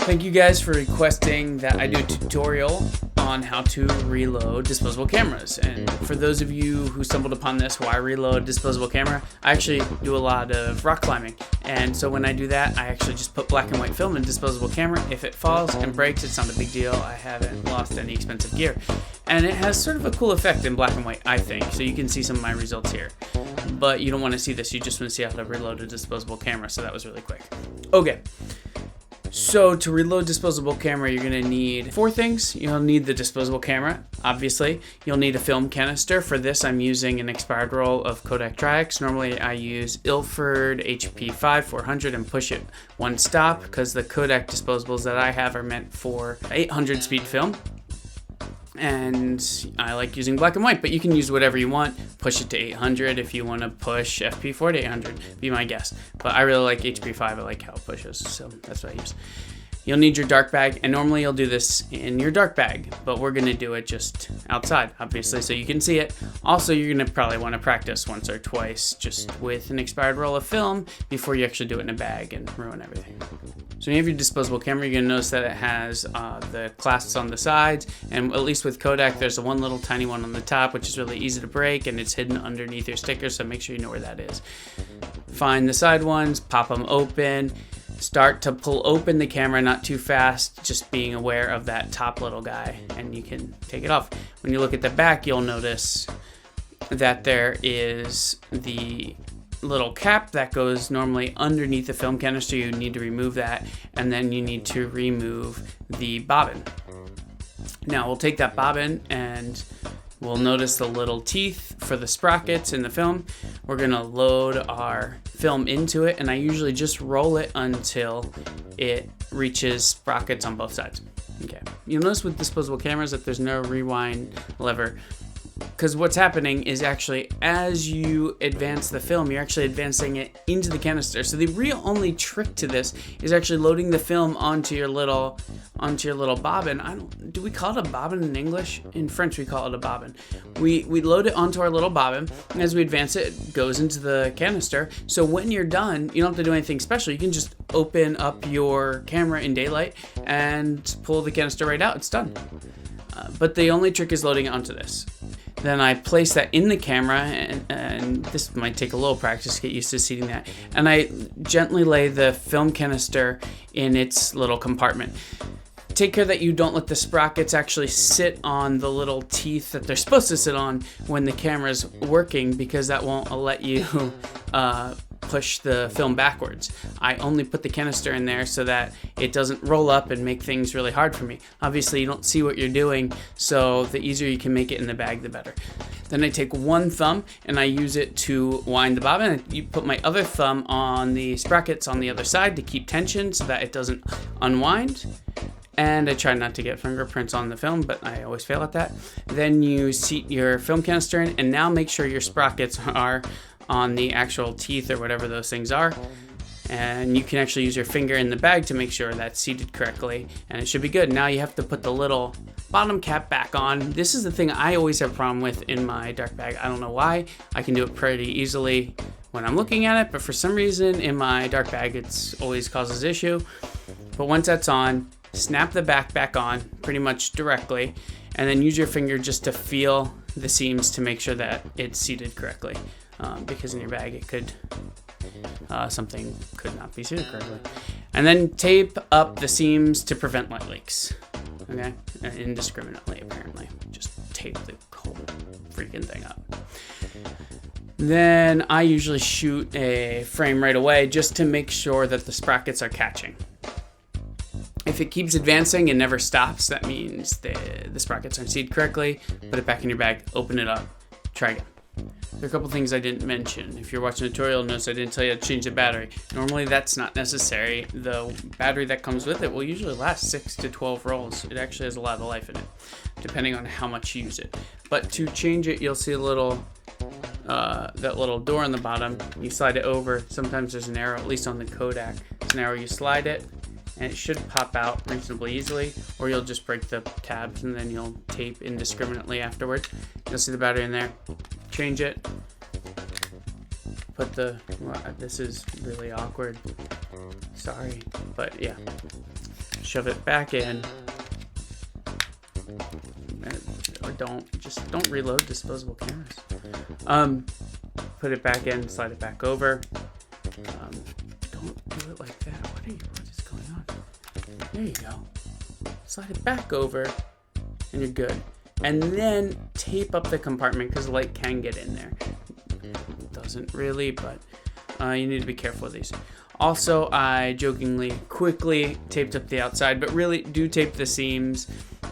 Thank you guys for requesting that I do a tutorial on how to reload disposable cameras. And for those of you who stumbled upon this, why reload disposable camera, I actually do a lot of rock climbing. And so when I do that, I actually just put black and white film in a disposable camera. If it falls and breaks, it's not a big deal. I haven't lost any expensive gear. And it has sort of a cool effect in black and white, I think. So you can see some of my results here. But you don't want to see this. You just want to see how to reload a disposable camera. So that was really quick. Okay. So to reload disposable camera, you're going to need 4 things. You'll need the disposable camera, obviously. You'll need a film canister. For this, I'm using an expired roll of Kodak Tri-X. Normally, I use Ilford HP5 400 and push it one stop because the Kodak disposables that I have are meant for 800 speed film. And I like using black and white, but you can use whatever you want. Push it to 800 if you want to push FP4 to 800, be my guess. But I really like HP5, I like how it pushes, so that's what I use. You'll need your dark bag, and normally you'll do this in your dark bag, but we're going to do it just outside, obviously, so you can see it. Also, you're going to probably want to practice once or twice just with an expired roll of film before you actually do it in a bag and ruin everything. So when you have your disposable camera, you're going to notice that it has the clasps on the sides, and at least with Kodak, there's the one little tiny one on the top, which is really easy to break, and it's hidden underneath your sticker, so make sure you know where that is. Find the side ones, pop them open. Start to pull open the camera, not too fast, just being aware of that top little guy, and you can take it off. When you look at the back, you'll notice that there is the little cap that goes normally underneath the film canister. You need to remove that, and then you need to remove the bobbin. Now we'll take that bobbin and we'll notice the little teeth for the sprockets in the film. We're gonna load our film into it, and I usually just roll it until it reaches sprockets on both sides. Okay. You'll notice with disposable cameras that there's no rewind lever, because what's happening is actually as you advance the film, you're actually advancing it into the canister. So the real only trick to this is actually loading the film onto your little bobbin. Do we call it a bobbin in English? In French, we call it a bobbin. We load it onto our little bobbin, and as we advance it, it goes into the canister. So when you're done, you don't have to do anything special. You can just open up your camera in daylight and pull the canister right out. It's done. But the only trick is loading it onto this. Then I place that in the camera, and this might take a little practice to get used to seating that. And I gently lay the film canister in its little compartment. Take care that you don't let the sprockets actually sit on the little teeth that they're supposed to sit on when the camera's working, because that won't let you push the film backwards. I only put the canister in there so that it doesn't roll up and make things really hard for me. Obviously, you don't see what you're doing, so the easier you can make it in the bag, the better. Then I take one thumb and I use it to wind the bobbin. You put my other thumb on the sprockets on the other side to keep tension so that it doesn't unwind. And I try not to get fingerprints on the film, but I always fail at that. Then you seat your film canister in, and now make sure your sprockets are on the actual teeth or whatever those things are. And you can actually use your finger in the bag to make sure that's seated correctly, and it should be good. Now you have to put the little bottom cap back on. This is the thing I always have a problem with in my dark bag. I don't know why. I can do it pretty easily when I'm looking at it, but for some reason in my dark bag it's always causes issue. But once that's on, snap the back on pretty much directly, and then use your finger just to feel the seams to make sure that it's seated correctly. Because in your bag it could, something could not be seated correctly. And then tape up the seams to prevent light leaks. Okay? Indiscriminately, apparently. Just tape the whole freaking thing up. Then I usually shoot a frame right away just to make sure that the sprockets are catching. If it keeps advancing and never stops, that means the sprockets aren't seated correctly. Put it back in your bag, open it up, try again. There are a couple things I didn't mention. If you're watching a tutorial, notice I didn't tell you to change the battery. Normally that's not necessary. The battery that comes with it will usually last 6 to 12 rolls. It actually has a lot of life in it, depending on how much you use it. But to change it, you'll see a little, that little door on the bottom. You slide it over. Sometimes there's an arrow, at least on the Kodak. It's an arrow, you slide it, and it should pop out reasonably easily, or you'll just break the tabs and then you'll tape indiscriminately afterward. You'll see the battery in there. Change it. Put the, well, this is really awkward. Sorry, but yeah. shove it back in. Or don't reload disposable cameras. Put it back in, slide it back over. Don't do it like that. What is going on? There you go. Slide it back over, and you're good. And then tape up the compartment because light can get in there. It doesn't really, but you need to be careful with these. Also, I jokingly quickly taped up the outside, but really do tape the seams.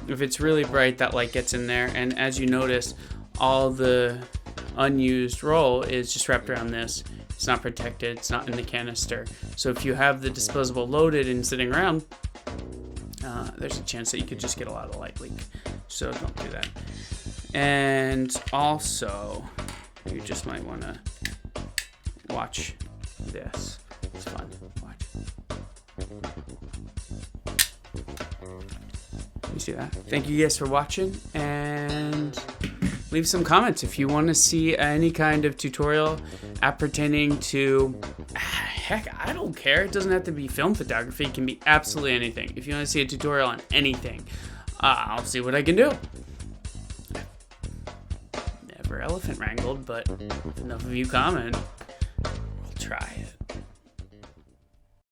If it's really bright, that light gets in there. And as you notice, all the unused roll is just wrapped around this. It's not protected. It's not in the canister. So if you have the disposable loaded and sitting around, there's a chance that you could just get a lot of light leak. So don't do that. And also, you just might want to watch this. It's fun. Watch. You see that? Thank you guys for watching, and leave some comments if you want to see any kind of tutorial appertaining to, heck, I don't care. It doesn't have to be film photography. It can be absolutely anything. If you want to see a tutorial on anything, I'll see what I can do. Never elephant wrangled, but if enough of you comment, we'll try it.